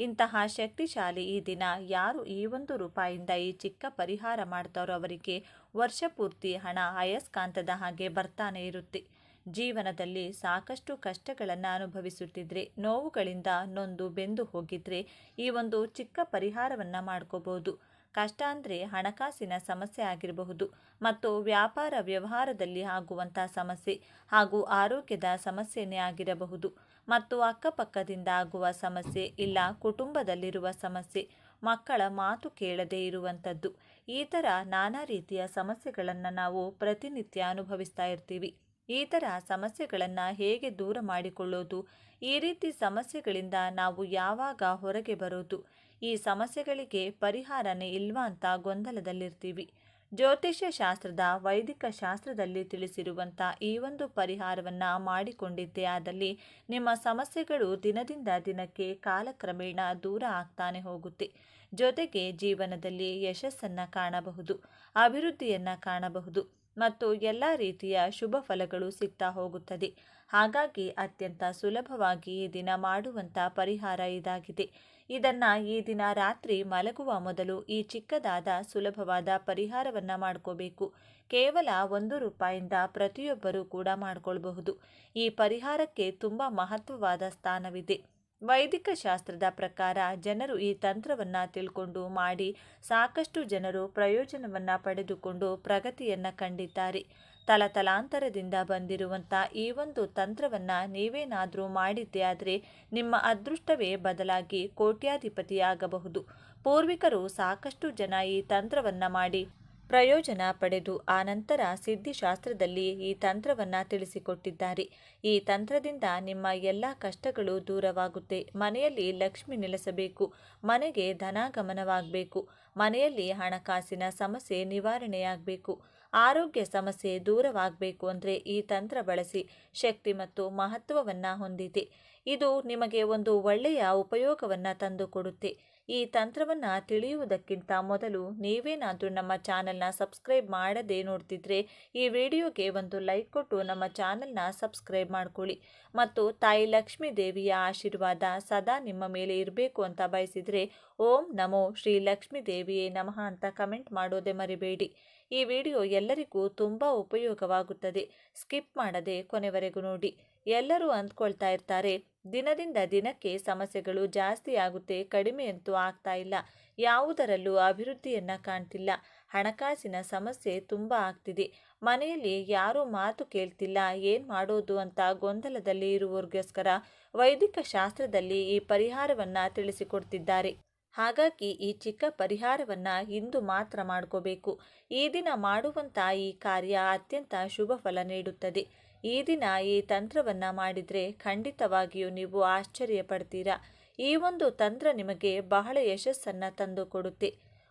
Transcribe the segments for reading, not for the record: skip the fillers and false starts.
ಇಂತಹ ಶಕ್ತಿಶಾಲಿ ಈ ದಿನ ಯಾರು ಈ ₹1 ಈ ಚಿಕ್ಕ ಪರಿಹಾರ ಮಾಡ್ತಾರೋ ಅವರಿಗೆ ವರ್ಷ ಪೂರ್ತಿ ಹಣ ಅಯಸ್ಕಾಂತದ ಹಾಗೆ ಬರ್ತಾನೆ ಇರುತ್ತೆ. ಜೀವನದಲ್ಲಿ ಸಾಕಷ್ಟು ಕಷ್ಟಗಳನ್ನು ಅನುಭವಿಸುತ್ತಿದ್ರೆ, ನೋವುಗಳಿಂದ ನೊಂದು ಬೆಂದು ಹೋಗಿದ್ರೆ ಈ ಒಂದು ಚಿಕ್ಕ ಪರಿಹಾರವನ್ನು ಮಾಡ್ಕೋಬಹುದು. ಕಷ್ಟ ಅಂದರೆ ಹಣಕಾಸಿನ ಸಮಸ್ಯೆ ಆಗಿರಬಹುದು, ಮತ್ತು ವ್ಯಾಪಾರ ವ್ಯವಹಾರದಲ್ಲಿ ಆಗುವಂಥ ಸಮಸ್ಯೆ ಹಾಗೂ ಆರೋಗ್ಯದ ಸಮಸ್ಯೆನೇ ಆಗಿರಬಹುದು, ಮತ್ತು ಅಕ್ಕಪಕ್ಕದಿಂದ ಆಗುವ ಸಮಸ್ಯೆ, ಇಲ್ಲ ಕುಟುಂಬದಲ್ಲಿರುವ ಸಮಸ್ಯೆ, ಮಕ್ಕಳ ಮಾತು ಕೇಳದೇ ಇರುವಂಥದ್ದು. ಈ ಥರ ನಾನಾ ರೀತಿಯ ಸಮಸ್ಯೆಗಳನ್ನು ನಾವು ಪ್ರತಿನಿತ್ಯ ಅನುಭವಿಸ್ತಾ ಇರ್ತೀವಿ. ಈ ಥರ ಸಮಸ್ಯೆಗಳನ್ನು ಹೇಗೆ ದೂರ ಮಾಡಿಕೊಳ್ಳೋದು, ಈ ರೀತಿ ಸಮಸ್ಯೆಗಳಿಂದ ನಾವು ಯಾವಾಗ ಹೊರಗೆ ಬರೋದು, ಈ ಸಮಸ್ಯೆಗಳಿಗೆ ಪರಿಹಾರನೇ ಇಲ್ವಾ ಅಂತ ಗೊಂದಲದಲ್ಲಿರ್ತೀವಿ. ಜ್ಯೋತಿಷ್ಯ ಶಾಸ್ತ್ರದ ವೈದಿಕ ಶಾಸ್ತ್ರದಲ್ಲಿ ತಿಳಿಸಿರುವಂಥ ಈ ಒಂದು ಪರಿಹಾರವನ್ನು ಮಾಡಿಕೊಂಡಿದ್ದೇ ಆದಲ್ಲಿ ನಿಮ್ಮ ಸಮಸ್ಯೆಗಳು ದಿನದಿಂದ ದಿನಕ್ಕೆ ಕಾಲಕ್ರಮೇಣ ದೂರ ಆಗ್ತಾನೆ ಹೋಗುತ್ತೆ. ಜೊತೆಗೆ ಜೀವನದಲ್ಲಿ ಯಶಸ್ಸನ್ನು ಕಾಣಬಹುದು, ಅಭಿವೃದ್ಧಿಯನ್ನು ಕಾಣಬಹುದು, ಮತ್ತು ಎಲ್ಲ ರೀತಿಯ ಶುಭ ಫಲಗಳು ಸಿಗ್ತಾ ಹೋಗುತ್ತದೆ. ಹಾಗಾಗಿ ಅತ್ಯಂತ ಸುಲಭವಾಗಿ ಈ ದಿನ ಮಾಡುವಂಥ ಪರಿಹಾರ ಇದಾಗಿದೆ. ಇದನ್ನು ಈ ದಿನ ರಾತ್ರಿ ಮಲಗುವ ಮೊದಲು ಈ ಚಿಕ್ಕದಾದ ಸುಲಭವಾದ ಪರಿಹಾರವನ್ನು ಮಾಡ್ಕೋಬೇಕು. ಕೇವಲ ₹1 ಪ್ರತಿಯೊಬ್ಬರೂ ಕೂಡ ಮಾಡ್ಕೊಳ್ಬಹುದು. ಈ ಪರಿಹಾರಕ್ಕೆ ತುಂಬ ಮಹತ್ವವಾದ ಸ್ಥಾನವಿದೆ. ವೈದಿಕ ಶಾಸ್ತ್ರದ ಪ್ರಕಾರ ಜನರು ಈ ತಂತ್ರವನ್ನು ತಿಳ್ಕೊಂಡು ಮಾಡಿ ಸಾಕಷ್ಟು ಜನರು ಪ್ರಯೋಜನವನ್ನು ಪಡೆದುಕೊಂಡು ಪ್ರಗತಿಯನ್ನು ಕಂಡಿದ್ದಾರೆ. ತಲತಲಾಂತರದಿಂದ ಬಂದಿರುವಂಥ ಈ ಒಂದು ತಂತ್ರವನ್ನು ನೀವೇನಾದರೂ ಮಾಡಿದ್ದೇ ಆದರೆ ನಿಮ್ಮ ಅದೃಷ್ಟವೇ ಬದಲಾಗಿ ಕೋಟ್ಯಾಧಿಪತಿಯಾಗಬಹುದು. ಪೂರ್ವಿಕರು ಸಾಕಷ್ಟು ಜನ ಈ ತಂತ್ರವನ್ನು ಮಾಡಿ ಪ್ರಯೋಜನ ಪಡೆದು ಆನಂತರ ಸಿದ್ಧಿಶಾಸ್ತ್ರದಲ್ಲಿ ಈ ತಂತ್ರವನ್ನು ತಿಳಿಸಿಕೊಟ್ಟಿದ್ದಾರೆ. ಈ ತಂತ್ರದಿಂದ ನಿಮ್ಮ ಎಲ್ಲ ಕಷ್ಟಗಳು ದೂರವಾಗುತ್ತೆ. ಮನೆಯಲ್ಲಿ ಲಕ್ಷ್ಮಿ ನೆಲೆಸಬೇಕು, ಮನೆಗೆ ಧನಾಗಮನವಾಗಬೇಕು, ಮನೆಯಲ್ಲಿ ಹಣಕಾಸಿನ ಸಮಸ್ಯೆ ನಿವಾರಣೆಯಾಗಬೇಕು, ಆರೋಗ್ಯ ಸಮಸ್ಯೆ ದೂರವಾಗಬೇಕು ಅಂದರೆ ಈ ತಂತ್ರ ಬಳಸಿ ಶಕ್ತಿ ಮತ್ತು ಮಹತ್ವವನ್ನು ಹೊಂದಿದೆ. ಇದು ನಿಮಗೆ ಒಂದು ಒಳ್ಳೆಯ ಉಪಯೋಗವನ್ನು ತಂದುಕೊಡುತ್ತೆ. ಈ ತಂತ್ರವನ್ನು ತಿಳಿಯುವುದಕ್ಕಿಂತ ಮೊದಲು ನೀವೇನಾದರೂ ನಮ್ಮ ಚಾನಲ್ನ ಸಬ್ಸ್ಕ್ರೈಬ್ ಮಾಡದೇ ನೋಡ್ತಿದ್ರೆ ಈ ವಿಡಿಯೋಗೆ ಒಂದು ಲೈಕ್ ಕೊಟ್ಟು ನಮ್ಮ ಚಾನಲ್ನ ಸಬ್ಸ್ಕ್ರೈಬ್ ಮಾಡ್ಕೊಳ್ಳಿ. ಮತ್ತು ತಾಯಿ ಲಕ್ಷ್ಮೀ ದೇವಿಯ ಆಶೀರ್ವಾದ ಸದಾ ನಿಮ್ಮ ಮೇಲೆ ಇರಬೇಕು ಅಂತ ಬಯಸಿದರೆ ಓಂ ನಮೋ ಶ್ರೀ ಲಕ್ಷ್ಮೀ ದೇವಿಯೇ ನಮಃ ಅಂತ ಕಮೆಂಟ್ ಮಾಡೋದೇ ಮರಿಬೇಡಿ. ಈ ವಿಡಿಯೋ ಎಲ್ಲರಿಗೂ ತುಂಬ ಉಪಯೋಗವಾಗುತ್ತದೆ. ಸ್ಕಿಪ್ ಮಾಡದೆ ಕೊನೆವರೆಗೂ ನೋಡಿ. ಎಲ್ಲರೂ ಅಂದ್ಕೊಳ್ತಾ ಇರ್ತಾರೆ, ದಿನದಿಂದ ದಿನಕ್ಕೆ ಸಮಸ್ಯೆಗಳು ಜಾಸ್ತಿ ಆಗುತ್ತೆ, ಕಡಿಮೆಯಂತೂ ಆಗ್ತಾ ಇಲ್ಲ, ಯಾವುದರಲ್ಲೂ ಅಭಿವೃದ್ಧಿಯನ್ನು ಕಾಣ್ತಿಲ್ಲ, ಹಣಕಾಸಿನ ಸಮಸ್ಯೆ ತುಂಬ ಆಗ್ತಿದೆ, ಮನೆಯಲ್ಲಿ ಯಾರೂ ಮಾತು ಕೇಳ್ತಿಲ್ಲ, ಏನು ಮಾಡೋದು ಅಂತ ಗೊಂದಲದಲ್ಲಿ ಇರುವವರಿಗೋಸ್ಕರ ವೈದಿಕ ಶಾಸ್ತ್ರದಲ್ಲಿ ಈ ಪರಿಹಾರವನ್ನು ತಿಳಿಸಿಕೊಡ್ತಿದ್ದಾರೆ. ಹಾಗಾಗಿ ಈ ಚಿಕ್ಕ ಪರಿಹಾರವನ್ನು ಇಂದು ಮಾತ್ರ ಮಾಡ್ಕೋಬೇಕು. ಈ ದಿನ ಮಾಡುವಂಥ ಈ ಕಾರ್ಯ ಅತ್ಯಂತ ಶುಭ ಫಲ ನೀಡುತ್ತದೆ. ಈ ದಿನ ಈ ತಂತ್ರವನ್ನು ಮಾಡಿದರೆ ಖಂಡಿತವಾಗಿಯೂ ನೀವು ಆಶ್ಚರ್ಯ ಪಡ್ತೀರಾ. ಈ ಒಂದು ತಂತ್ರ ನಿಮಗೆ ಬಹಳ ಯಶಸ್ಸನ್ನು ತಂದು ಕೊಡುತ್ತೆ.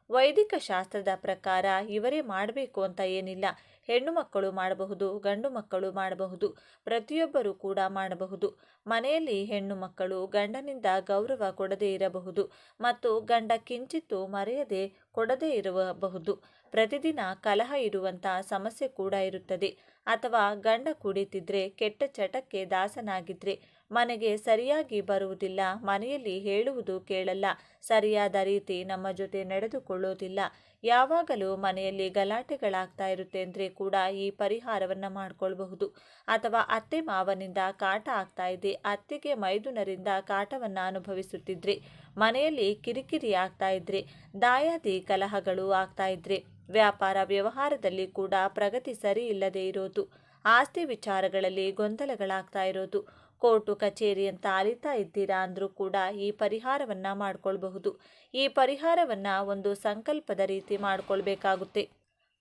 ವೈದಿಕ ಶಾಸ್ತ್ರದ ಪ್ರಕಾರ ಇವರೇ ಮಾಡಬೇಕು ಅಂತ ಏನಿಲ್ಲ. ಹೆಣ್ಣು ಮಕ್ಕಳು ಮಾಡಬಹುದು, ಗಂಡು ಮಕ್ಕಳು ಮಾಡಬಹುದು, ಪ್ರತಿಯೊಬ್ಬರೂ ಕೂಡ ಮಾಡಬಹುದು. ಮನೆಯಲ್ಲಿ ಹೆಣ್ಣು ಮಕ್ಕಳು ಗಂಡನಿಂದ ಗೌರವ ಕೊಡದೇ ಇರಬಹುದು, ಮತ್ತು ಗಂಡ ಕಿಂಚಿತ್ತು ಮರೆಯದೆ ಕೊಡದೇ ಇರಬಹುದು. ಪ್ರತಿದಿನ ಕಲಹ ಇರುವಂಥ ಸಮಸ್ಯೆ ಕೂಡ ಇರುತ್ತದೆ. ಅಥವಾ ಗಂಡ ಕುಡಿತಿದ್ರೆ, ಕೆಟ್ಟ ಚಟಕ್ಕೆ ದಾಸನಾಗಿದ್ರೆ, ಮನೆಗೆ ಸರಿಯಾಗಿ ಬರುವುದಿಲ್ಲ, ಮನೆಯಲ್ಲಿ ಹೇಳುವುದು ಕೇಳಲ್ಲ, ಸರಿಯಾದ ರೀತಿ ನಮ್ಮ ಜೊತೆ ನಡೆದುಕೊಳ್ಳೋದಿಲ್ಲ, ಯಾವಾಗಲೂ ಮನೆಯಲ್ಲಿ ಗಲಾಟೆಗಳಾಗ್ತಾ ಇರುತ್ತೆ ಅಂದರೆ ಕೂಡ ಈ ಪರಿಹಾರವನ್ನು ಮಾಡ್ಕೊಳ್ಬಹುದು. ಅಥವಾ ಅತ್ತೆ ಮಾವನಿಂದ ಕಾಟ ಆಗ್ತಾ ಇದೆ, ಅತ್ತೆಗೆ ಮೈದುನರಿಂದ ಕಾಟವನ್ನು ಅನುಭವಿಸುತ್ತಿದ್ರೆ, ಮನೆಯಲ್ಲಿ ಕಿರಿಕಿರಿ ಆಗ್ತಾ ಇದ್ರೆ, ದಾಯಾದಿ ಕಲಹಗಳು ಆಗ್ತಾ ಇದ್ರೆ, ವ್ಯಾಪಾರ ವ್ಯವಹಾರದಲ್ಲಿ ಕೂಡ ಪ್ರಗತಿ ಸರಿ ಇಲ್ಲದೆ ಇರೋದು, ಆಸ್ತಿ ವಿಚಾರಗಳಲ್ಲಿ ಗೊಂದಲಗಳಾಗ್ತಾ ಇರೋದು, ಕೋರ್ಟು ಕಚೇರಿ ಅಂತ ಅಲಿತಾ ಇದ್ದೀರಾ ಅಂದರೂ ಕೂಡ ಈ ಪರಿಹಾರವನ್ನು ಮಾಡ್ಕೊಳ್ಬಹುದು. ಈ ಪರಿಹಾರವನ್ನು ಒಂದು ಸಂಕಲ್ಪದ ರೀತಿ ಮಾಡ್ಕೊಳ್ಬೇಕಾಗುತ್ತೆ.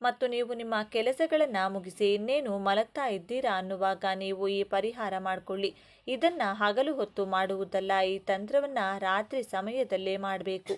ಮತ್ತು ನೀವು ನಿಮ್ಮ ಕೆಲಸಗಳನ್ನು ಮುಗಿಸಿ ಇನ್ನೇನು ಮಲಗ್ತಾ ಇದ್ದೀರಾ ಅನ್ನುವಾಗ ನೀವು ಈ ಪರಿಹಾರ ಮಾಡಿಕೊಳ್ಳಿ. ಇದನ್ನು ಹಗಲು ಹೊತ್ತು ಮಾಡುವುದಲ್ಲ, ಈ ತಂತ್ರವನ್ನು ರಾತ್ರಿ ಸಮಯದಲ್ಲೇ ಮಾಡಬೇಕು.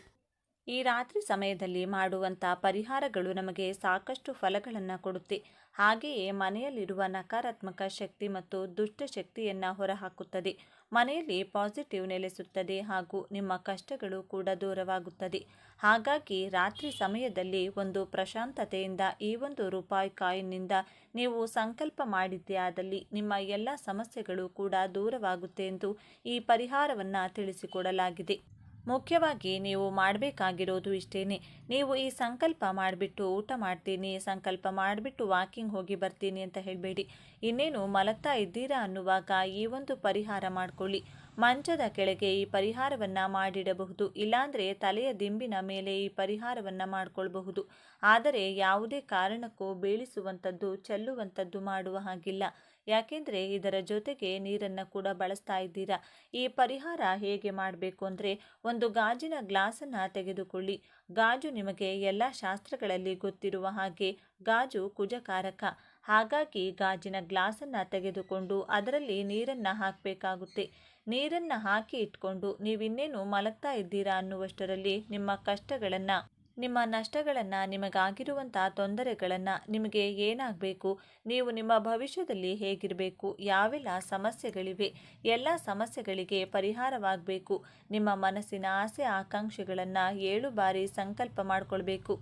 ಈ ರಾತ್ರಿ ಸಮಯದಲ್ಲಿ ಮಾಡುವಂಥ ಪರಿಹಾರಗಳು ನಮಗೆ ಸಾಕಷ್ಟು ಫಲಗಳನ್ನು ಕೊಡುತ್ತೆ. ಹಾಗೆಯೇ ಮನೆಯಲ್ಲಿರುವ ನಕಾರಾತ್ಮಕ ಶಕ್ತಿ ಮತ್ತು ದುಷ್ಟ ಶಕ್ತಿಯನ್ನು ಹೊರಹಾಕುತ್ತದೆ. ಮನೆಯಲ್ಲಿ ಪಾಸಿಟಿವ್ ನೆಲೆಸುತ್ತದೆ ಹಾಗೂ ನಿಮ್ಮ ಕಷ್ಟಗಳು ಕೂಡ ದೂರವಾಗುತ್ತದೆ. ಹಾಗಾಗಿ ರಾತ್ರಿ ಸಮಯದಲ್ಲಿ ಒಂದು ಪ್ರಶಾಂತತೆಯಿಂದ ಈ ₹1 ಕಾಯಿನ್ನಿಂದ ನೀವು ಸಂಕಲ್ಪ ಮಾಡಿದ್ದೇ ಆದಲ್ಲಿ ನಿಮ್ಮ ಎಲ್ಲ ಸಮಸ್ಯೆಗಳು ಕೂಡ ದೂರವಾಗುತ್ತೆ ಎಂದು ಈ ಪರಿಹಾರವನ್ನು ತಿಳಿಸಿಕೊಡಲಾಗಿದೆ. ಮುಖ್ಯವಾಗಿ ನೀವು ಮಾಡಬೇಕಾಗಿರೋದು ಇಷ್ಟೇನೆ. ನೀವು ಈ ಸಂಕಲ್ಪ ಮಾಡಿಬಿಟ್ಟು ಊಟ ಮಾಡ್ತೀನಿ, ಸಂಕಲ್ಪ ಮಾಡಿಬಿಟ್ಟು ವಾಕಿಂಗ್ ಹೋಗಿ ಬರ್ತೀನಿ ಅಂತ ಹೇಳಬೇಡಿ. ಇನ್ನೇನು ಮಲಗ್ತಾ ಇದ್ದೀರಾ ಅನ್ನುವಾಗ ಈ ಒಂದು ಪರಿಹಾರ ಮಾಡಿಕೊಳ್ಳಿ. ಮಂಚದ ಕೆಳಗೆ ಈ ಪರಿಹಾರವನ್ನು ಮಾಡಿಡಬಹುದು, ಇಲ್ಲಾಂದರೆ ತಲೆಯ ದಿಂಬಿನ ಮೇಲೆ ಈ ಪರಿಹಾರವನ್ನು ಮಾಡಿಕೊಳ್ಬಹುದು. ಆದರೆ ಯಾವುದೇ ಕಾರಣಕ್ಕೂ ಬೀಳಿಸುವಂಥದ್ದು, ಚೆಲ್ಲುವಂಥದ್ದು ಮಾಡುವ ಹಾಗಿಲ್ಲ. ಯಾಕೆಂದರೆ ಇದರ ಜೊತೆಗೆ ನೀರನ್ನು ಕೂಡ ಬಳಸ್ತಾ ಇದ್ದೀರಾ. ಈ ಪರಿಹಾರ ಹೇಗೆ ಮಾಡಬೇಕು ಅಂದರೆ, ಒಂದು ಗಾಜಿನ ಗ್ಲಾಸನ್ನು ತೆಗೆದುಕೊಳ್ಳಿ. ಗಾಜು ನಿಮಗೆ ಎಲ್ಲ ಶಾಸ್ತ್ರಗಳಲ್ಲಿ ಗೊತ್ತಿರುವ ಹಾಗೆ ಗಾಜು ಕುಜಕಾರಕ. ಹಾಗಾಗಿ ಗಾಜಿನ ಗ್ಲಾಸನ್ನು ತೆಗೆದುಕೊಂಡು ಅದರಲ್ಲಿ ನೀರನ್ನು ಹಾಕಬೇಕಾಗುತ್ತೆ. ನೀರನ್ನು ಹಾಕಿ ಇಟ್ಕೊಂಡು ನೀವಿನ್ನೇನು ಮಲಗ್ತಾ ಇದ್ದೀರಾ ಅನ್ನುವಷ್ಟರಲ್ಲಿ ನಿಮ್ಮ ಕಷ್ಟಗಳನ್ನು, ನಿಮ್ಮ ನಷ್ಟಗಳನ್ನು, ನಿಮಗಾಗಿರುವಂಥ ತೊಂದರೆಗಳನ್ನು, ನಿಮಗೆ ಏನಾಗಬೇಕು, ನೀವು ನಿಮ್ಮ ಭವಿಷ್ಯದಲ್ಲಿ ಹೇಗಿರಬೇಕು, ಯಾವೆಲ್ಲ ಸಮಸ್ಯೆಗಳಿವೆ, ಎಲ್ಲ ಸಮಸ್ಯೆಗಳಿಗೆ ಪರಿಹಾರವಾಗಬೇಕು. ನಿಮ್ಮ ಮನಸ್ಸಿನ ಆಸೆ ಆಕಾಂಕ್ಷೆಗಳನ್ನು 7 ಬಾರಿ ಸಂಕಲ್ಪ ಮಾಡಿಕೊಳ್ಬೇಕು.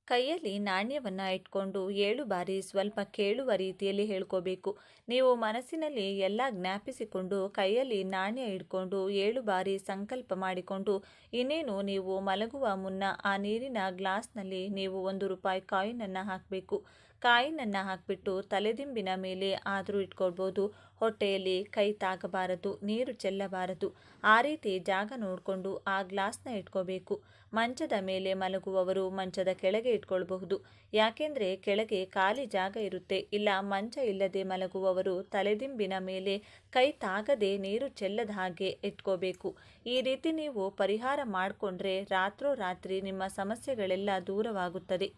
ಕೈಯಲ್ಲಿ ನಾಣ್ಯವನ್ನು ಇಟ್ಕೊಂಡು 7 ಬಾರಿ ಸ್ವಲ್ಪ ಕೇಳುವ ರೀತಿಯಲ್ಲಿ ಹೇಳ್ಕೋಬೇಕು. ನೀವು ಮನಸ್ಸಿನಲ್ಲಿ ಎಲ್ಲ ಜ್ಞಾಪಿಸಿಕೊಂಡು ಕೈಯಲ್ಲಿ ನಾಣ್ಯ ಇಟ್ಕೊಂಡು 7 ಬಾರಿ ಸಂಕಲ್ಪ ಮಾಡಿಕೊಂಡು ಇನ್ನೇನು ನೀವು ಮಲಗುವ ಮುನ್ನ ಆ ನೀರಿನ ಗ್ಲಾಸ್ನಲ್ಲಿ ನೀವು ₹1 ಕಾಯಿನನ್ನು ಹಾಕಬೇಕು. ಕಾಯಿನನ್ನು ಹಾಕಿಬಿಟ್ಟು ತಲೆದಿಂಬಿನ ಮೇಲೆ ಆದರೂ ಇಟ್ಕೊಳ್ಬೋದು. ಹೊಟ್ಟೆಯಲ್ಲಿ ಕೈ ತಾಗಬಾರದು, ನೀರು ಚೆಲ್ಲಬಾರದು. ಆ ರೀತಿ ಜಾಗ ನೋಡಿಕೊಂಡು ಆ ಗ್ಲಾಸ್ನ ಇಟ್ಕೋಬೇಕು. ಮಂಚದ ಮೇಲೆ ಮಲಗುವವರು ಮಂಚದ ಕೆಳಗೆ ಇಟ್ಕೊಳ್ಬಹುದು. ಯಾಕೆಂದರೆ ಕೆಳಗೆ ಖಾಲಿ ಜಾಗ ಇರುತ್ತೆ. ಇಲ್ಲ ಮಂಚ ಇಲ್ಲದೆ ಮಲಗುವವರು ತಲೆದಿಂಬಿನ ಮೇಲೆ ಕೈ ತಾಗದೆ ನೀರು ಚೆಲ್ಲದ ಹಾಗೆ ಇಟ್ಕೋಬೇಕು. ಈ ರೀತಿ ನೀವು ಪರಿಹಾರ ಮಾಡಿಕೊಂಡ್ರೆ ರಾತ್ರೋರಾತ್ರಿ ನಿಮ್ಮ ಸಮಸ್ಯೆಗಳೆಲ್ಲ ದೂರವಾಗುತ್ತದೆ.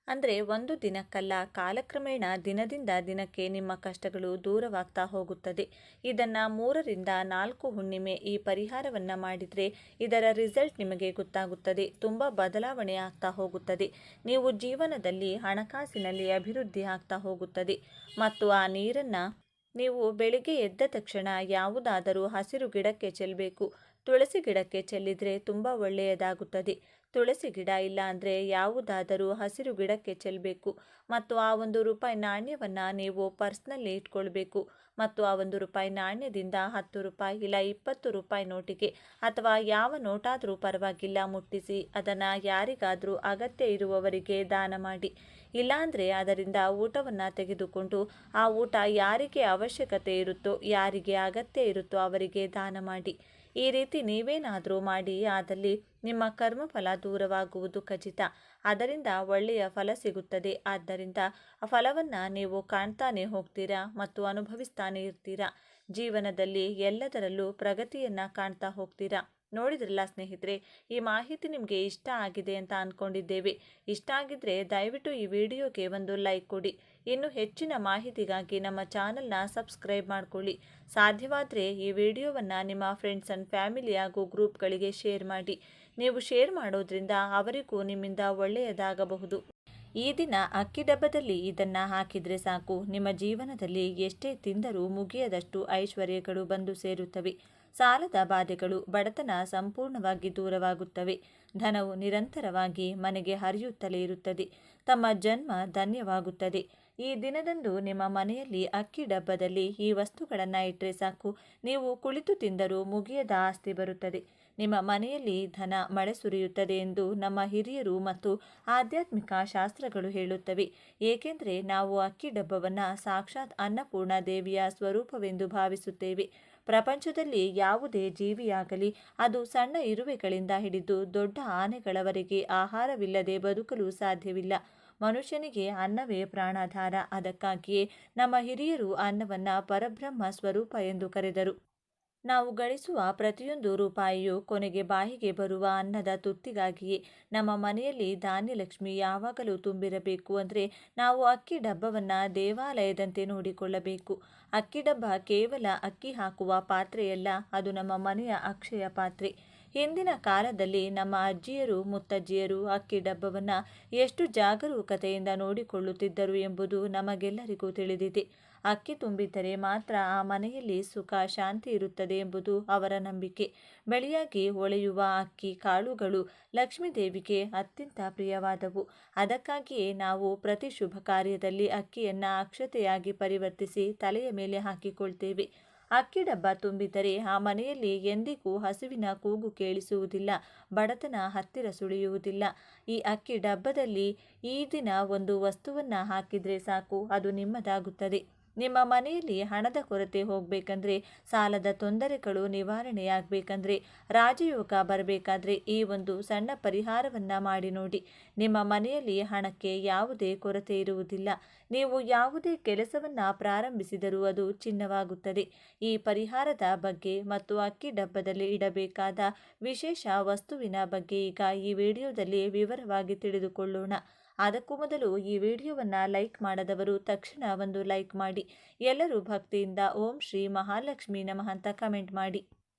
ಅಂದರೆ ಒಂದು ದಿನಕ್ಕಲ್ಲ, ಕಾಲಕ್ರಮೇಣ ದಿನದಿಂದ ದಿನಕ್ಕೆ ನಿಮ್ಮ ಕಷ್ಟಗಳು ದೂರವಾಗ್ತಾ ಹೋಗುತ್ತದೆ. ಇದನ್ನು 3ರಿಂದ 4 ಹುಣ್ಣಿಮೆ ಈ ಪರಿಹಾರವನ್ನು ಮಾಡಿದರೆ ಇದರ ರಿಸಲ್ಟ್ ನಿಮಗೆ ಗೊತ್ತಾಗುತ್ತದೆ. ತುಂಬ ಬದಲಾವಣೆ ಆಗ್ತಾ ಹೋಗುತ್ತದೆ. ನೀವು ಜೀವನದಲ್ಲಿ ಹಣಕಾಸಿನಲ್ಲಿ ಅಭಿವೃದ್ಧಿ ಆಗ್ತಾ ಹೋಗುತ್ತದೆ. ಮತ್ತು ಆ ನೀರನ್ನು ನೀವು ಬೆಳಿಗ್ಗೆ ಎದ್ದ ತಕ್ಷಣ ಯಾವುದಾದರೂ ಹಸಿರು ಗಿಡಕ್ಕೆ ಚೆಲ್ಲಬೇಕು. ತುಳಸಿ ಗಿಡಕ್ಕೆ ಚೆಲ್ಲಿದರೆ ತುಂಬ ಒಳ್ಳೆಯದಾಗುತ್ತದೆ. ತುಳಸಿ ಗಿಡ ಇಲ್ಲ ಅಂದರೆ ಯಾವುದಾದರೂ ಹಸಿರು ಗಿಡಕ್ಕೆ ಚೆಲ್ಲಬೇಕು. ಮತ್ತು ಆ ₹1 ನಾಣ್ಯವನ್ನು ನೀವು ಪರ್ಸ್ನಲ್ಲಿ ಇಟ್ಕೊಳ್ಬೇಕು. ಮತ್ತು ಆ ₹1 ನಾಣ್ಯದಿಂದ ₹10 ಇಲ್ಲ ₹20 ನೋಟಿಗೆ ಅಥವಾ ಯಾವ ನೋಟಾದರೂ ಪರವಾಗಿಲ್ಲ ಮುಟ್ಟಿಸಿ ಅದನ್ನು ಯಾರಿಗಾದರೂ ಅಗತ್ಯ ಇರುವವರಿಗೆ ದಾನ ಮಾಡಿ. ಇಲ್ಲಾಂದರೆ ಅದರಿಂದ ಊಟವನ್ನು ತೆಗೆದುಕೊಂಡು ಆ ಊಟ ಯಾರಿಗೆ ಅವಶ್ಯಕತೆ ಇರುತ್ತೋ, ಯಾರಿಗೆ ಅಗತ್ಯ ಇರುತ್ತೋ ಅವರಿಗೆ ದಾನ ಮಾಡಿ. ಈ ರೀತಿ ನೀವೇನಾದರೂ ಮಾಡಿ ಆದಲ್ಲಿ ನಿಮ್ಮ ಕರ್ಮಫಲ ದೂರವಾಗುವುದು ಖಚಿತ. ಅದರಿಂದ ಒಳ್ಳೆಯ ಫಲ ಸಿಗುತ್ತದೆ. ಆದ್ದರಿಂದ ಆ ಫಲವನ್ನು ನೀವು ಕಾಣ್ತಾನೆ ಹೋಗ್ತೀರಾ ಮತ್ತು ಅನುಭವಿಸ್ತಾನೆ ಇರ್ತೀರಾ. ಜೀವನದಲ್ಲಿ ಎಲ್ಲದರಲ್ಲೂ ಪ್ರಗತಿಯನ್ನು ಕಾಣ್ತಾ ಹೋಗ್ತೀರಾ. ನೋಡಿದ್ರಲ್ಲ ಸ್ನೇಹಿತರೆ, ಈ ಮಾಹಿತಿ ನಿಮಗೆ ಇಷ್ಟ ಆಗಿದೆ ಅಂತ ಅಂದ್ಕೊಂಡಿದ್ದೇವೆ. ಇಷ್ಟ ಆಗಿದ್ದರೆ ದಯವಿಟ್ಟು ಈ ವಿಡಿಯೋಗೆ ಒಂದು ಲೈಕ್ ಕೊಡಿ. ಇನ್ನು ಹೆಚ್ಚಿನ ಮಾಹಿತಿಗಾಗಿ ನಮ್ಮ ಚಾನಲ್ನ ಸಬ್ಸ್ಕ್ರೈಬ್ ಮಾಡಿಕೊಳ್ಳಿ. ಸಾಧ್ಯವಾದರೆ ಈ ವಿಡಿಯೋವನ್ನು ನಿಮ್ಮ ಫ್ರೆಂಡ್ಸ್ ಆ್ಯಂಡ್ ಫ್ಯಾಮಿಲಿ ಹಾಗೂ ಗ್ರೂಪ್ಗಳಿಗೆ ಶೇರ್ ಮಾಡಿ. ನೀವು ಶೇರ್ ಮಾಡೋದ್ರಿಂದ ಅವರಿಗೂ ನಿಮ್ಮಿಂದ ಒಳ್ಳೆಯದಾಗಬಹುದು. ಈ ದಿನ ಅಕ್ಕಿ ಡಬ್ಬದಲ್ಲಿ ಇದನ್ನು ಹಾಕಿದರೆ ಸಾಕು, ನಿಮ್ಮ ಜೀವನದಲ್ಲಿ ಎಷ್ಟೇ ತಿಂದರೂ ಮುಗಿಯದಷ್ಟು ಐಶ್ವರ್ಯಗಳು ಬಂದು ಸೇರುತ್ತವೆ. ಸಾಲದ ಬಾಧೆಗಳು, ಬಡತನ ಸಂಪೂರ್ಣವಾಗಿ ದೂರವಾಗುತ್ತವೆ. ಧನವು ನಿರಂತರವಾಗಿ ಮನೆಗೆ ಹರಿಯುತ್ತಲೇ ಇರುತ್ತದೆ. ತಮ್ಮ ಜನ್ಮ ಧನ್ಯವಾಗುತ್ತದೆ. ಈ ದಿನದಂದು ನಿಮ್ಮ ಮನೆಯಲ್ಲಿ ಅಕ್ಕಿ ಡಬ್ಬದಲ್ಲಿ ಈ ವಸ್ತುಗಳನ್ನು ಇಟ್ಟರೆ ಸಾಕು, ನೀವು ಕುಳಿತು ತಿಂದರೂ ಮುಗಿಯದ ಆಸ್ತಿ ಬರುತ್ತದೆ. ನಿಮ್ಮ ಮನೆಯಲ್ಲಿ ಧನ ಮಳೆ ಸುರಿಯುತ್ತದೆ ಎಂದು ನಮ್ಮ ಹಿರಿಯರು ಮತ್ತು ಆಧ್ಯಾತ್ಮಿಕ ಶಾಸ್ತ್ರಗಳು ಹೇಳುತ್ತವೆ. ಏಕೆಂದರೆ ನಾವು ಅಕ್ಕಿ ಡಬ್ಬವನ್ನು ಸಾಕ್ಷಾತ್ ಅನ್ನಪೂರ್ಣ ದೇವಿಯ ಸ್ವರೂಪವೆಂದು ಭಾವಿಸುತ್ತೇವೆ. ಪ್ರಪಂಚದಲ್ಲಿ ಯಾವುದೇ ಜೀವಿಯಾಗಲಿ, ಅದು ಸಣ್ಣ ಇರುವೆಗಳಿಂದ ಹಿಡಿದು ದೊಡ್ಡ ಆನೆಗಳವರೆಗೆ ಆಹಾರವಿಲ್ಲದೆ ಬದುಕಲು ಸಾಧ್ಯವಿಲ್ಲ. ಮನುಷ್ಯನಿಗೆ ಅನ್ನವೇ ಪ್ರಾಣಾಧಾರ. ಅದಕ್ಕಾಗಿಯೇ ನಮ್ಮ ಹಿರಿಯರು ಅನ್ನವನ್ನು ಪರಬ್ರಹ್ಮ ಸ್ವರೂಪ ಎಂದು ಕರೆದರು. ನಾವು ಗಳಿಸುವ ಪ್ರತಿಯೊಂದು ರೂಪಾಯಿಯೂ ಕೊನೆಗೆ ಬಾಯಿಗೆ ಬರುವ ಅನ್ನದ ತುತ್ತಿಗಾಗಿಯೇ. ನಮ್ಮ ಮನೆಯಲ್ಲಿ ಧಾನ್ಯಲಕ್ಷ್ಮಿ ಯಾವಾಗಲೂ ತುಂಬಿರಬೇಕು ಅಂದರೆ ನಾವು ಅಕ್ಕಿ ಡಬ್ಬವನ್ನು ದೇವಾಲಯದಂತೆ ನೋಡಿಕೊಳ್ಳಬೇಕು. ಅಕ್ಕಿ ಡಬ್ಬ ಕೇವಲ ಅಕ್ಕಿ ಹಾಕುವ ಪಾತ್ರೆಯಲ್ಲ, ಅದು ನಮ್ಮ ಮನೆಯ ಅಕ್ಷಯ ಪಾತ್ರೆ. ಹಿಂದಿನ ಕಾಲದಲ್ಲಿ ನಮ್ಮ ಅಜ್ಜಿಯರು ಮುತ್ತಜ್ಜಿಯರು ಅಕ್ಕಿ ಡಬ್ಬವನ್ನು ಎಷ್ಟು ಜಾಗರೂಕತೆಯಿಂದ ನೋಡಿಕೊಳ್ಳುತ್ತಿದ್ದರು ಎಂಬುದು ನಮಗೆಲ್ಲರಿಗೂ ತಿಳಿದಿದೆ. ಅಕ್ಕಿ ತುಂಬಿದ್ದರೆ ಮಾತ್ರ ಆ ಮನೆಯಲ್ಲಿ ಸುಖ ಶಾಂತಿ ಇರುತ್ತದೆ ಎಂಬುದು ಅವರ ನಂಬಿಕೆ. ಬೆಳೆಯಾಗಿ ಹೊಳೆಯುವ ಅಕ್ಕಿ ಕಾಳುಗಳು ಲಕ್ಷ್ಮೀದೇವಿಗೆ ಅತ್ಯಂತ ಪ್ರಿಯವಾದವು. ಅದಕ್ಕಾಗಿಯೇ ನಾವು ಪ್ರತಿ ಶುಭ ಕಾರ್ಯದಲ್ಲಿ ಅಕ್ಕಿಯನ್ನು ಅಕ್ಷತೆಯಾಗಿ ಪರಿವರ್ತಿಸಿ ತಲೆಯ ಮೇಲೆ ಹಾಕಿಕೊಳ್ತೇವೆ. ಅಕ್ಕಿ ಡಬ್ಬ ತುಂಬಿದರೆ ಆ ಮನೆಯಲ್ಲಿ ಎಂದಿಗೂ ಹಸುವಿನ ಕೂಗು ಕೇಳಿಸುವುದಿಲ್ಲ, ಬಡತನ ಹತ್ತಿರ ಸುಳಿಯುವುದಿಲ್ಲ. ಈ ಅಕ್ಕಿ ಡಬ್ಬದಲ್ಲಿ ಈ ದಿನ ಒಂದು ವಸ್ತುವನ್ನು ಹಾಕಿದರೆ ಸಾಕು, ಅದು ನಿಮ್ಮದಾಗುತ್ತದೆ. ನಿಮ್ಮ ಮನೆಯಲ್ಲಿ ಹಣದ ಕೊರತೆ ಹೋಗಬೇಕಂದ್ರೆ, ಸಾಲದ ತೊಂದರೆಗಳು ನಿವಾರಣೆಯಾಗಬೇಕಂದ್ರೆ, ರಾಜಯೋಗ ಬರಬೇಕಾದ್ರೆ ಈ ಒಂದು ಸಣ್ಣ ಪರಿಹಾರವನ್ನು ಮಾಡಿ ನೋಡಿ. ನಿಮ್ಮ ಮನೆಯಲ್ಲಿ ಹಣಕ್ಕೆ ಯಾವುದೇ ಕೊರತೆ ಇರುವುದಿಲ್ಲ. ನೀವು ಯಾವುದೇ ಕೆಲಸವನ್ನು ಪ್ರಾರಂಭಿಸಿದರೂ ಅದು ಚಿನ್ನವಾಗುತ್ತದೆ. ಈ ಪರಿಹಾರದ ಬಗ್ಗೆ ಮತ್ತು ಅಕ್ಕಿ ಡಬ್ಬದಲ್ಲಿ ಇಡಬೇಕಾದ ವಿಶೇಷ ವಸ್ತುವಿನ ಬಗ್ಗೆ ಈಗ ಈ ವಿಡಿಯೋದಲ್ಲಿ ವಿವರವಾಗಿ ತಿಳಿದುಕೊಳ್ಳೋಣ. ಅದಕ್ಕೂ ಮೊದಲು ಈ ವಿಡಿಯೋವನ್ನು ಲೈಕ್ ಮಾಡದವರು ತಕ್ಷಣ ಒಂದು ಲೈಕ್ ಮಾಡಿ. ಎಲ್ಲರೂ ಭಕ್ತಿಯಿಂದ ಓಂ ಶ್ರೀ ಮಹಾಲಕ್ಷ್ಮಿ ನಮಃ ಅಂತ ಕಮೆಂಟ್ ಮಾಡಿ.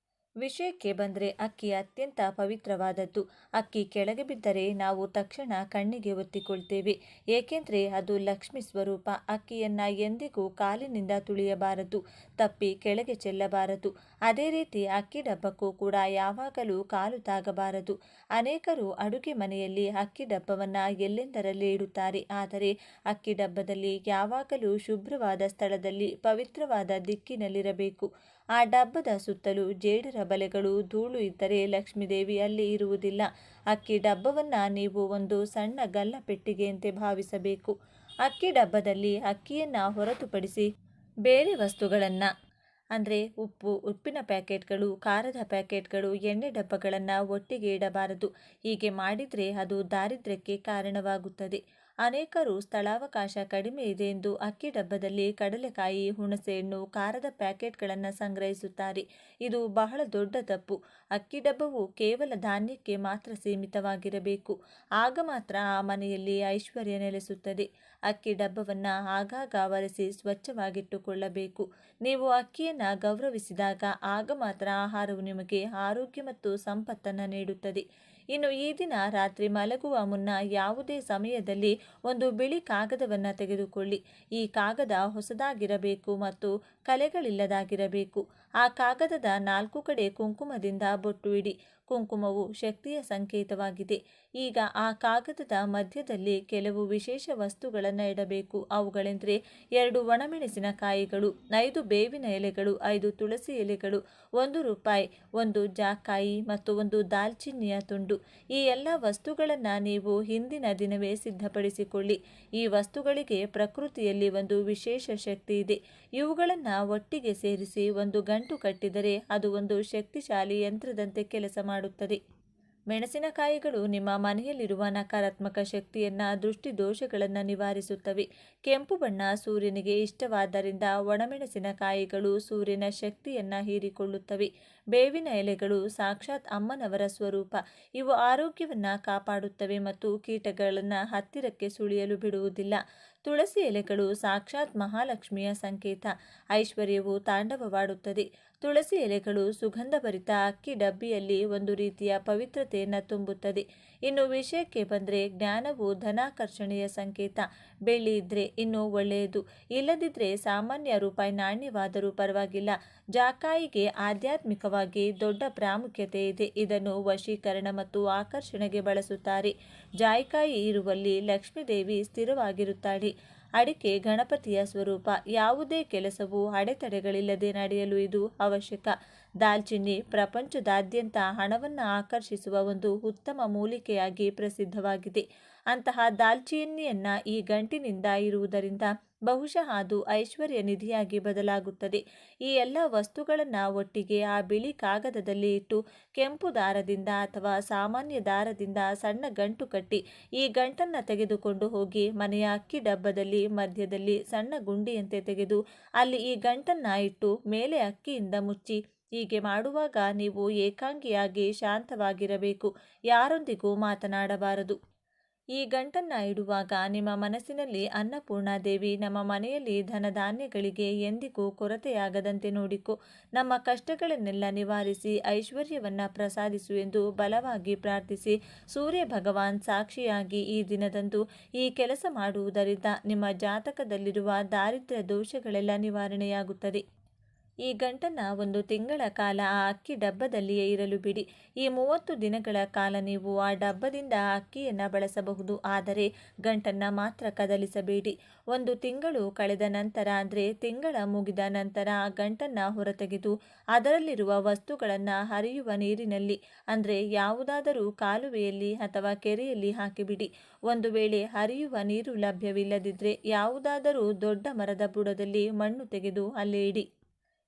ವಿಷಯಕ್ಕೆ ಬಂದರೆ ಅಕ್ಕಿ ಅತ್ಯಂತ ಪವಿತ್ರವಾದದ್ದು. ಅಕ್ಕಿ ಕೆಳಗೆ ಬಿದ್ದರೆ ನಾವು ತಕ್ಷಣ ಕಣ್ಣಿಗೆ ಒತ್ತಿಕೊಳ್ತೇವೆ, ಏಕೆಂದರೆ ಅದು ಲಕ್ಷ್ಮಿ ಸ್ವರೂಪ. ಅಕ್ಕಿಯನ್ನು ಎಂದಿಗೂ ಕಾಲಿನಿಂದ ತುಳಿಯಬಾರದು, ತಪ್ಪಿ ಕೆಳಗೆ ಚೆಲ್ಲಬಾರದು. ಅದೇ ರೀತಿ ಅಕ್ಕಿ ಡಬ್ಬಕ್ಕೂ ಕೂಡ ಯಾವಾಗಲೂ ಕಾಲು ತಾಗಬಾರದು. ಅನೇಕರು ಅಡುಗೆ ಮನೆಯಲ್ಲಿ ಅಕ್ಕಿ ಡಬ್ಬವನ್ನು ಎಲ್ಲೆಂದರಲ್ಲಿ ಇಡುತ್ತಾರೆ, ಆದರೆ ಅಕ್ಕಿ ಡಬ್ಬದಲ್ಲಿ ಯಾವಾಗಲೂ ಶುಭ್ರವಾದ ಸ್ಥಳದಲ್ಲಿ ಪವಿತ್ರವಾದ ದಿಕ್ಕಿನಲ್ಲಿರಬೇಕು. ಆ ಡಬ್ಬದ ಸುತ್ತಲೂ ಜೇಡರ ಬಲೆಗಳು, ಧೂಳು ಇದ್ದರೆ ಲಕ್ಷ್ಮೀದೇವಿ ಅಲ್ಲಿ ಇರುವುದಿಲ್ಲ. ಅಕ್ಕಿ ಡಬ್ಬವನ್ನು ನೀವು ಒಂದು ಸಣ್ಣ ಗಲ್ಲ ಪೆಟ್ಟಿಗೆಯಂತೆ ಭಾವಿಸಬೇಕು. ಅಕ್ಕಿ ಡಬ್ಬದಲ್ಲಿ ಅಕ್ಕಿಯನ್ನು ಹೊರತುಪಡಿಸಿ ಬೇರೆ ವಸ್ತುಗಳನ್ನು ಅಂದರೆ ಉಪ್ಪು, ಉಪ್ಪಿನ ಪ್ಯಾಕೆಟ್ಗಳು, ಖಾರದ ಪ್ಯಾಕೆಟ್ಗಳು, ಎಣ್ಣೆ ಡಬ್ಬಗಳನ್ನು ಒಟ್ಟಿಗೆ ಇಡಬಾರದು. ಹೀಗೆ ಮಾಡಿದರೆ ಅದು ದಾರಿದ್ರ್ಯಕ್ಕೆ ಕಾರಣವಾಗುತ್ತದೆ. ಅನೇಕರು ಸ್ಥಳಾವಕಾಶ ಕಡಿಮೆ ಇದೆ ಎಂದು ಅಕ್ಕಿ ಡಬ್ಬದಲ್ಲಿ ಕಡಲೆಕಾಯಿ, ಹುಣಸೆಹಣ್ಣು, ಖಾರದ ಪ್ಯಾಕೆಟ್ಗಳನ್ನು ಸಂಗ್ರಹಿಸುತ್ತಾರೆ. ಇದು ಬಹಳ ದೊಡ್ಡ ತಪ್ಪು. ಅಕ್ಕಿ ಡಬ್ಬವು ಕೇವಲ ಧಾನ್ಯಕ್ಕೆ ಮಾತ್ರ ಸೀಮಿತವಾಗಿರಬೇಕು. ಆಗ ಮಾತ್ರ ಆ ಮನೆಯಲ್ಲಿ ಐಶ್ವರ್ಯ ನೆಲೆಸುತ್ತದೆ. ಅಕ್ಕಿ ಡಬ್ಬವನ್ನು ಆಗಾಗ ಒರೆಸಿ ಸ್ವಚ್ಛವಾಗಿಟ್ಟುಕೊಳ್ಳಬೇಕು. ನೀವು ಅಕ್ಕಿಯನ್ನು ಗೌರವಿಸಿದಾಗ ಆಗ ಮಾತ್ರ ಆಹಾರವು ನಿಮಗೆ ಆರೋಗ್ಯ ಮತ್ತು ಸಂಪತ್ತನ್ನು ನೀಡುತ್ತದೆ. ಇನ್ನು ಈ ದಿನ ರಾತ್ರಿ ಮಲಗುವ ಮುನ್ನ ಯಾವುದೇ ಸಮಯದಲ್ಲಿ ಒಂದು ಬಿಳಿ ಕಾಗದವನ್ನು ತೆಗೆದುಕೊಳ್ಳಿ. ಈ ಕಾಗದ ಹೊಸದಾಗಿರಬೇಕು ಮತ್ತು ಕಲೆಗಳಿಲ್ಲದಾಗಿರಬೇಕು. ಆ ಕಾಗದದ 4 ಕಡೆ ಕುಂಕುಮದಿಂದ ಬೊಟ್ಟು ಇಡಿ. ಕುಂಕುಮವು ಶಕ್ತಿಯ ಸಂಕೇತವಾಗಿದೆ. ಈಗ ಆ ಕಾಗದದ ಮಧ್ಯದಲ್ಲಿ ಕೆಲವು ವಿಶೇಷ ವಸ್ತುಗಳನ್ನು ಇಡಬೇಕು. ಅವುಗಳೆಂದರೆ 2 ಒಣಮೆಣಸಿನಕಾಯಿಗಳು, 5 ಬೇವಿನ ಎಲೆಗಳು, 5 ತುಳಸಿ ಎಲೆಗಳು, 1 ರೂಪಾಯಿ, 1 ಜಾಕಾಯಿ ಮತ್ತು 1 ದಾಲ್ಚಿನ್ನಿಯ ತುಂಡು. ಈ ಎಲ್ಲ ವಸ್ತುಗಳನ್ನು ನೀವು ಹಿಂದಿನ ದಿನವೇ ಸಿದ್ಧಪಡಿಸಿಕೊಳ್ಳಿ. ಈ ವಸ್ತುಗಳಿಗೆ ಪ್ರಕೃತಿಯಲ್ಲಿ ಒಂದು ವಿಶೇಷ ಶಕ್ತಿ ಇದೆ. ಇವುಗಳನ್ನು ಒಟ್ಟಿಗೆ ಸೇರಿಸಿ ಒಂದು ಗಂಟು ಕಟ್ಟಿದರೆ ಅದು ಒಂದು ಶಕ್ತಿಶಾಲಿ ಯಂತ್ರದಂತೆ ಕೆಲಸ ಮಾಡುತ್ತದೆ. ಮೆಣಸಿನಕಾಯಿಗಳು ನಿಮ್ಮ ಮನೆಯಲ್ಲಿರುವ ನಕಾರಾತ್ಮಕ ಶಕ್ತಿಯನ್ನು, ದೃಷ್ಟಿ ದೋಷಗಳನ್ನು ನಿವಾರಿಸುತ್ತವೆ. ಕೆಂಪು ಬಣ್ಣ ಸೂರ್ಯನಿಗೆ ಇಷ್ಟವಾದ್ದರಿಂದ ಒಣಮೆಣಸಿನಕಾಯಿಗಳು ಸೂರ್ಯನ ಶಕ್ತಿಯನ್ನು ಹೀರಿಕೊಳ್ಳುತ್ತವೆ. ಬೇವಿನ ಎಲೆಗಳು ಸಾಕ್ಷಾತ್ ಅಮ್ಮನವರ ಸ್ವರೂಪ. ಇವು ಆರೋಗ್ಯವನ್ನು ಕಾಪಾಡುತ್ತವೆ ಮತ್ತು ಕೀಟಗಳನ್ನು ಹತ್ತಿರಕ್ಕೆ ಸುಳಿಯಲು ಬಿಡುವುದಿಲ್ಲ. ತುಳಸಿ ಎಲೆಗಳು ಸಾಕ್ಷಾತ್ ಮಹಾಲಕ್ಷ್ಮಿಯ ಸಂಕೇತ. ಐಶ್ವರ್ಯವು ತಾಂಡವವಾಡುತ್ತದೆ. ತುಳಸಿ ಎಲೆಗಳು ಸುಗಂಧಭರಿತ ಅಕ್ಕಿ ಡಬ್ಬಿಯಲ್ಲಿ ಒಂದು ರೀತಿಯ ಪವಿತ್ರತೆಯನ್ನು ತುಂಬುತ್ತದೆ. ಇನ್ನು ವಿಷಯಕ್ಕೆ ಬಂದರೆ ಜ್ಞಾನವು ಧನಾಕರ್ಷಣೆಯ ಸಂಕೇತ. ಬೆಳ್ಳಿ ಇದ್ದರೆ ಇನ್ನೂ ಒಳ್ಳೆಯದು, ಇಲ್ಲದಿದ್ದರೆ ಸಾಮಾನ್ಯ ರೂಪಾಯಿ ನಾಣ್ಯವಾದರೂ ಪರವಾಗಿಲ್ಲ. ಜಾಕಾಯಿಗೆ ಆಧ್ಯಾತ್ಮಿಕವಾಗಿ ದೊಡ್ಡ ಪ್ರಾಮುಖ್ಯತೆ ಇದೆ. ಇದನ್ನು ವಶೀಕರಣ ಮತ್ತು ಆಕರ್ಷಣೆಗೆ ಬಳಸುತ್ತಾರೆ. ಜಾಯಿಕಾಯಿ ಇರುವಲ್ಲಿ ಲಕ್ಷ್ಮೀದೇವಿ ಸ್ಥಿರವಾಗಿರುತ್ತಾಳೆ. ಅಡಿಕೆ ಗಣಪತಿಯ ಸ್ವರೂಪ. ಯಾವುದೇ ಕೆಲಸವು ಅಡೆತಡೆಗಳಿಲ್ಲದೆ ನಡೆಯಲು ಇದು ಅವಶ್ಯಕ. ದಾಲ್ಚಿನ್ನಿ ಪ್ರಪಂಚದಾದ್ಯಂತ ಹಣವನ್ನು ಆಕರ್ಷಿಸುವ ಒಂದು ಉತ್ತಮ ಮೂಲಿಕೆಯಾಗಿ ಪ್ರಸಿದ್ಧವಾಗಿದೆ. ಅಂತಹ ದಾಲ್ಚಿನ್ನಿಯನ್ನು ಈ ಗಂಟಿನಿಂದ ಇರುವುದರಿಂದ ಬಹುಶಃ ಅದು ಐಶ್ವರ್ಯ ನಿಧಿಯಾಗಿ ಬದಲಾಗುತ್ತದೆ. ಈ ಎಲ್ಲ ವಸ್ತುಗಳನ್ನು ಒಟ್ಟಿಗೆ ಆ ಬಿಳಿ ಕಾಗದದಲ್ಲಿ ಇಟ್ಟು ಕೆಂಪು ದಾರದಿಂದ ಅಥವಾ ಸಾಮಾನ್ಯ ದಾರದಿಂದ ಸಣ್ಣ ಗಂಟು ಕಟ್ಟಿ ಈ ಗಂಟನ್ನು ತೆಗೆದುಕೊಂಡು ಹೋಗಿ ಮನೆಯ ಅಕ್ಕಿ ಡಬ್ಬದಲ್ಲಿ ಮಧ್ಯದಲ್ಲಿ ಸಣ್ಣ ಗುಂಡಿಯಂತೆ ತೆಗೆದು ಅಲ್ಲಿ ಈ ಗಂಟನ್ನು ಇಟ್ಟು ಮೇಲೆ ಅಕ್ಕಿಯಿಂದ ಮುಚ್ಚಿ. ಹೀಗೆ ಮಾಡುವಾಗ ನೀವು ಏಕಾಂಗಿಯಾಗಿ ಶಾಂತವಾಗಿರಬೇಕು, ಯಾರೊಂದಿಗೂ ಮಾತನಾಡಬಾರದು. ಈ ಗಂಟನ್ನು ಇಡುವಾಗ ನಿಮ್ಮ ಮನಸ್ಸಿನಲ್ಲಿ ಅನ್ನಪೂರ್ಣಾದೇವಿ ನಮ್ಮ ಮನೆಯಲ್ಲಿ ಧನಧಾನ್ಯಗಳಿಗೆ ಎಂದಿಗೂ ಕೊರತೆಯಾಗದಂತೆ ನೋಡಿಕೊ, ನಮ್ಮ ಕಷ್ಟಗಳನ್ನೆಲ್ಲ ನಿವಾರಿಸಿ ಐಶ್ವರ್ಯವನ್ನು ಪ್ರಸಾದಿಸು ಎಂದು ಬಲವಾಗಿ ಪ್ರಾರ್ಥಿಸಿ. ಸೂರ್ಯ ಭಗವಾನ್ ಸಾಕ್ಷಿಯಾಗಿ ಈ ದಿನದಂದು ಈ ಕೆಲಸ ಮಾಡುವುದರಿಂದ ನಿಮ್ಮ ಜಾತಕದಲ್ಲಿರುವ ದಾರಿದ್ರ್ಯ ದೋಷಗಳೆಲ್ಲ ನಿವಾರಣೆಯಾಗುತ್ತದೆ. ಈ ಗಂಟನ್ನು 1 ತಿಂಗಳ ಕಾಲ ಆ ಅಕ್ಕಿ ಡಬ್ಬದಲ್ಲಿಯೇ ಇರಲು ಬಿಡಿ. ಈ 30 ದಿನಗಳ ಕಾಲ ನೀವು ಆ ಡಬ್ಬದಿಂದ ಆ ಅಕ್ಕಿಯನ್ನು ಬಳಸಬಹುದು. ಆದರೆ ಗಂಟನ್ನು ಮಾತ್ರ ಕದಲಿಸಬೇಡಿ. 1 ತಿಂಗಳು ಕಳೆದ ನಂತರ ಅಂದರೆ ತಿಂಗಳ ಮುಗಿದ ನಂತರ ಆ ಗಂಟನ್ನು ಹೊರತೆಗೆದು ಅದರಲ್ಲಿರುವ ವಸ್ತುಗಳನ್ನು ಹರಿಯುವ ನೀರಿನಲ್ಲಿ ಅಂದರೆ ಯಾವುದಾದರೂ ಕಾಲುವೆಯಲ್ಲಿ ಅಥವಾ ಕೆರೆಯಲ್ಲಿ ಹಾಕಿಬಿಡಿ. ಒಂದು ವೇಳೆ ಹರಿಯುವ ನೀರು ಲಭ್ಯವಿಲ್ಲದಿದ್ದರೆ ಯಾವುದಾದರೂ ದೊಡ್ಡ ಮರದ ಬುಡದಲ್ಲಿ ಮಣ್ಣು ತೆಗೆದು ಅಲ್ಲೇ ಇಡಿ.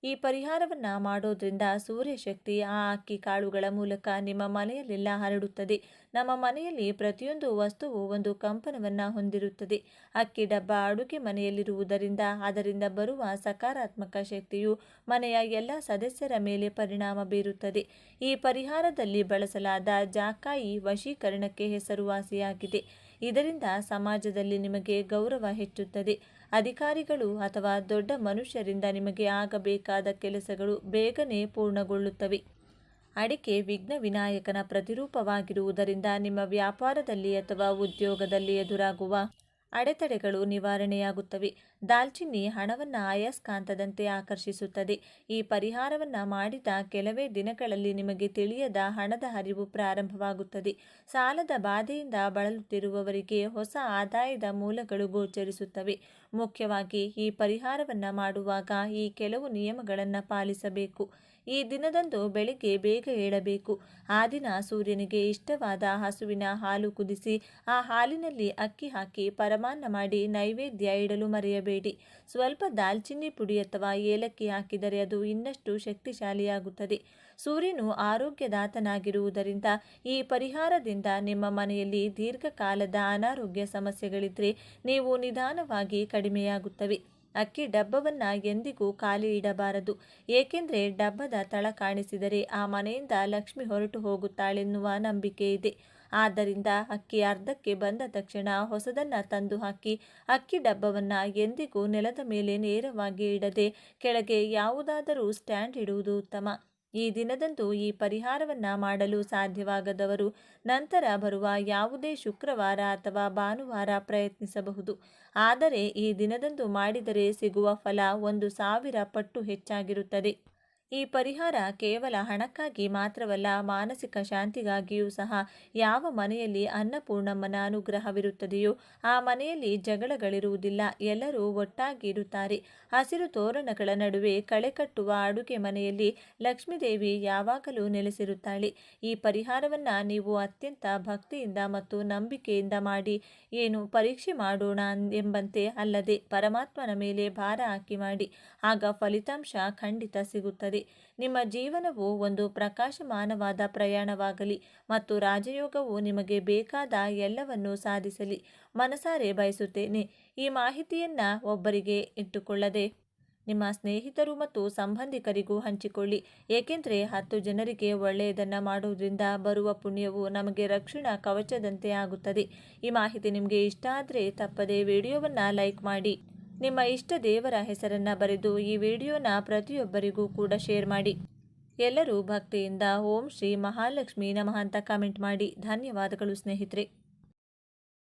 ಈ ಪರಿಹಾರವನ್ನು ಮಾಡೋದ್ರಿಂದ ಸೂರ್ಯಶಕ್ತಿ ಆ ಅಕ್ಕಿ ಕಾಳುಗಳ ಮೂಲಕ ನಿಮ್ಮ ಮನೆಯಲ್ಲೆಲ್ಲ ಹರಡುತ್ತದೆ. ನಮ್ಮ ಮನೆಯಲ್ಲಿ ಪ್ರತಿಯೊಂದು ವಸ್ತುವು ಒಂದು ಕಂಪನವನ್ನು ಹೊಂದಿರುತ್ತದೆ. ಅಕ್ಕಿ ಡಬ್ಬ ಅಡುಗೆ ಮನೆಯಲ್ಲಿರುವುದರಿಂದ ಅದರಿಂದ ಬರುವ ಸಕಾರಾತ್ಮಕ ಶಕ್ತಿಯು ಮನೆಯ ಎಲ್ಲ ಸದಸ್ಯರ ಮೇಲೆ ಪರಿಣಾಮ ಬೀರುತ್ತದೆ. ಈ ಪರಿಹಾರದಲ್ಲಿ ಬಳಸಲಾದ ಜಾಕಾಯಿ ವಶೀಕರಣಕ್ಕೆ ಹೆಸರುವಾಸಿಯಾಗಿದೆ. ಇದರಿಂದ ಸಮಾಜದಲ್ಲಿ ನಿಮಗೆ ಗೌರವ ಹೆಚ್ಚುತ್ತದೆ. ಅಧಿಕಾರಿಗಳು ಅಥವಾ ದೊಡ್ಡ ಮನುಷ್ಯರಿಂದ ನಿಮಗೆ ಆಗಬೇಕಾದ ಕೆಲಸಗಳು ಬೇಗನೆ ಪೂರ್ಣಗೊಳ್ಳುತ್ತವೆ. ಅಡಿಕೆ ವಿಘ್ನ ವಿನಾಯಕನ ಪ್ರತಿರೂಪವಾಗಿರುವುದರಿಂದ ನಿಮ್ಮ ವ್ಯಾಪಾರದಲ್ಲಿ ಅಥವಾ ಉದ್ಯೋಗದಲ್ಲಿ ಎದುರಾಗುವ ಅಡೆತಡೆಗಳು ನಿವಾರಣೆಯಾಗುತ್ತವೆ. ದಾಲ್ಚಿನ್ನಿ ಹಣವನ್ನು ಅಯಸ್ಕಾಂತದಂತೆ ಆಕರ್ಷಿಸುತ್ತದೆ. ಈ ಪರಿಹಾರವನ್ನು ಮಾಡಿದ ಕೆಲವೇ ದಿನಗಳಲ್ಲಿ ನಿಮಗೆ ತಿಳಿಯದ ಹಣದ ಹರಿವು ಪ್ರಾರಂಭವಾಗುತ್ತದೆ. ಸಾಲದ ಬಾಧೆಯಿಂದ ಬಳಲುತ್ತಿರುವವರಿಗೆ ಹೊಸ ಆದಾಯದ ಮೂಲಗಳು ಗೋಚರಿಸುತ್ತವೆ. ಮುಖ್ಯವಾಗಿ ಈ ಪರಿಹಾರವನ್ನು ಮಾಡುವಾಗ ಈ ಕೆಲವು ನಿಯಮಗಳನ್ನು ಪಾಲಿಸಬೇಕು. ಈ ದಿನದಂದು ಬೆಳಿಗ್ಗೆ ಬೇಗ ಏಳಬೇಕು. ಆ ದಿನ ಸೂರ್ಯನಿಗೆ ಇಷ್ಟವಾದ ಹಸುವಿನ ಹಾಲು ಕುದಿಸಿ ಆ ಹಾಲಿನಲ್ಲಿ ಅಕ್ಕಿ ಹಾಕಿ ಪರಮಾನ್ನ ಮಾಡಿ ನೈವೇದ್ಯ ಇಡಲು ಮರೆಯಬೇಡಿ. ಸ್ವಲ್ಪ ದಾಲ್ಚಿನ್ನಿ ಪುಡಿ ಅಥವಾ ಏಲಕ್ಕಿ ಹಾಕಿದರೆ ಅದು ಇನ್ನಷ್ಟು ಶಕ್ತಿಶಾಲಿಯಾಗುತ್ತದೆ. ಸೂರ್ಯನು ಆರೋಗ್ಯದಾತನಾಗಿರುವುದರಿಂದ ಈ ಪರಿಹಾರದಿಂದ ನಿಮ್ಮ ಮನೆಯಲ್ಲಿ ದೀರ್ಘಕಾಲದ ಅನಾರೋಗ್ಯ ಸಮಸ್ಯೆಗಳಿದ್ದರೆ ನೀವು ನಿಧಾನವಾಗಿ ಕಡಿಮೆಯಾಗುತ್ತವೆ. ಅಕ್ಕಿ ಡಬ್ಬವನ್ನು ಎಂದಿಗೂ ಖಾಲಿ ಇಡಬಾರದು. ಏಕೆಂದರೆ ಡಬ್ಬದ ತಳ ಕಾಣಿಸಿದರೆ ಆ ಮನೆಯಿಂದ ಲಕ್ಷ್ಮಿ ಹೊರಟು ಹೋಗುತ್ತಾಳೆನ್ನುವ ನಂಬಿಕೆ ಇದೆ. ಆದ್ದರಿಂದ ಅಕ್ಕಿ ಅರ್ಧಕ್ಕೆ ಬಂದ ತಕ್ಷಣ ಹೊಸದನ್ನು ತಂದು ಹಾಕಿ. ಅಕ್ಕಿ ಡಬ್ಬವನ್ನು ಎಂದಿಗೂ ನೆಲದ ಮೇಲೆ ನೇರವಾಗಿ ಇಡದೆ ಕೆಳಗೆ ಯಾವುದಾದರೂ ಸ್ಟ್ಯಾಂಡ್ ಇಡುವುದು ಉತ್ತಮ. ಈ ದಿನದಂದು ಈ ಪರಿಹಾರವನ್ನು ಮಾಡಲು ಸಾಧ್ಯವಾಗದವರು ನಂತರ ಬರುವ ಯಾವುದೇ ಶುಕ್ರವಾರ ಅಥವಾ ಭಾನುವಾರ ಪ್ರಯತ್ನಿಸಬಹುದು. ಆದರೆ ಈ ದಿನದಂದು ಮಾಡಿದರೆ ಸಿಗುವ ಫಲ 1000 ಪಟ್ಟು ಹೆಚ್ಚಾಗಿರುತ್ತದೆ. ಈ ಪರಿಹಾರ ಕೇವಲ ಹಣಕ್ಕಾಗಿ ಮಾತ್ರವಲ್ಲ, ಮಾನಸಿಕ ಶಾಂತಿಗಾಗಿಯೂ ಸಹ. ಯಾವ ಮನೆಯಲ್ಲಿ ಅನ್ನಪೂರ್ಣಮ್ಮನ ಅನುಗ್ರಹವಿರುತ್ತದೆಯೋ ಆ ಮನೆಯಲ್ಲಿ ಜಗಳಗಳಿರುವುದಿಲ್ಲ. ಎಲ್ಲರೂ ಒಟ್ಟಾಗಿ ಇರುತ್ತಾರೆ. ಹಸಿರು ತೋರಣಗಳ ನಡುವೆ ಕಳೆ ಕಟ್ಟುವ ಅಡುಗೆ ಮನೆಯಲ್ಲಿ ಲಕ್ಷ್ಮೀದೇವಿ ಯಾವಾಗಲೂ ನೆಲೆಸಿರುತ್ತಾಳೆ. ಈ ಪರಿಹಾರವನ್ನು ನೀವು ಅತ್ಯಂತ ಭಕ್ತಿಯಿಂದ ಮತ್ತು ನಂಬಿಕೆಯಿಂದ ಮಾಡಿ. ಏನು ಪರೀಕ್ಷೆ ಮಾಡೋಣ ಎಂಬಂತೆ ಅಲ್ಲದೆ ಪರಮಾತ್ಮನ ಮೇಲೆ ಭಾರ ಹಾಕಿ ಮಾಡಿ. ಆಗ ಫಲಿತಾಂಶ ಖಂಡಿತ ಸಿಗುತ್ತದೆ. ನಿಮ್ಮ ಜೀವನವು ಒಂದು ಪ್ರಕಾಶಮಾನವಾದ ಪ್ರಯಾಣವಾಗಲಿ ಮತ್ತು ರಾಜಯೋಗವು ನಿಮಗೆ ಬೇಕಾದ ಎಲ್ಲವನ್ನೂ ಸಾಧಿಸಲಿ ಮನಸಾರೆ ಬಯಸುತ್ತೇನೆ. ಈ ಮಾಹಿತಿಯನ್ನು ಒಬ್ಬರಿಗೆ ಇಟ್ಟುಕೊಳ್ಳದೆ ನಿಮ್ಮ ಸ್ನೇಹಿತರು ಮತ್ತು ಸಂಬಂಧಿಕರಿಗೂ ಹಂಚಿಕೊಳ್ಳಿ. ಏಕೆಂದರೆ 10 ಜನರಿಗೆ ಒಳ್ಳೆಯದನ್ನು ಮಾಡೋದ್ರಿಂದ ಬರುವ ಪುಣ್ಯವು ನಮಗೆ ರಕ್ಷಣಾ ಕವಚದಂತೆ ಆಗುತ್ತದೆ. ಈ ಮಾಹಿತಿ ನಿಮಗೆ ಇಷ್ಟ ಆದರೆ ತಪ್ಪದೆ ವಿಡಿಯೋವನ್ನು ಲೈಕ್ ಮಾಡಿ. ನಿಮ್ಮ ಇಷ್ಟ ದೇವರ ಹೆಸರನ್ನು ಬರೆದು ಈ ವಿಡಿಯೋನ ಪ್ರತಿಯೊಬ್ಬರಿಗೂ ಕೂಡ ಶೇರ್ ಮಾಡಿ. ಎಲ್ಲರೂ ಭಕ್ತಿಯಿಂದ ಓಂ ಶ್ರೀ ಮಹಾಲಕ್ಷ್ಮೀ ನಮಃ ಅಂತ ಕಮೆಂಟ್ ಮಾಡಿ. ಧನ್ಯವಾದಗಳು ಸ್ನೇಹಿತರೆ.